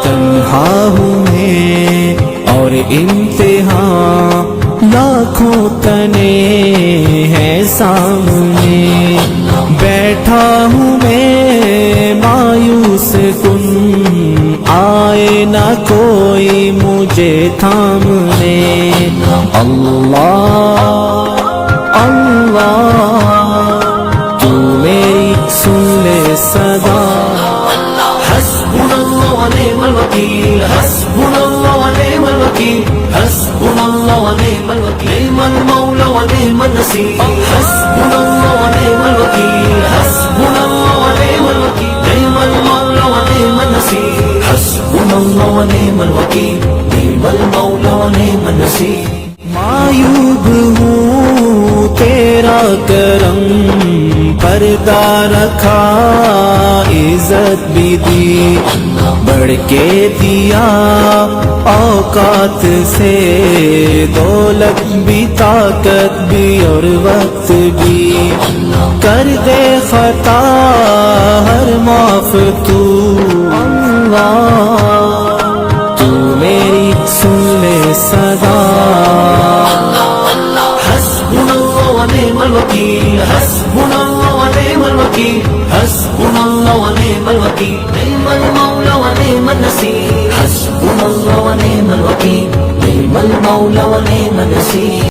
تنہا ہوں میں اور امتحان لاکھوں تنے ہیں سامنے، بیٹھا ہوں میں مایوس کن، آئے نہ کوئی مجھے تھامنے۔ اللہ اللہ تو میری سن لے صدا، حسبنا اللہ ونعم الوکیل، حسبنا اللہ ونعم الوکیل، حسبنا اللہ ونعم الوکیل، نعم المولا ونعم النصیر، حسبنا اللہ ونعم الوکیل، حسبنا اللہ ونعم الوکیل، نعم المولا ونعم النصیر، حسبنا اللہ ونعم الوکیل، نعم المولا ونعم النصیر۔ معیوب ہوں تیرا کرم پردہ رکھا، عزت بھی دی بڑھ کے دیا اوقات سے، دولت بھی طاقت بھی اور وقت بھی، کر دے خطا ہر معاف تو اللہ، تو میری سن لے صدا، حسبنا اللہ ونعم الوکیل، حسبنا اللہ ونعم الوکیل، حسبنا اللہ ونعم الوکیل، نعم المولا ونعم النصیر، حسبنا اللہ ونعم الوکیل، نعم المولا ونعم النصیر۔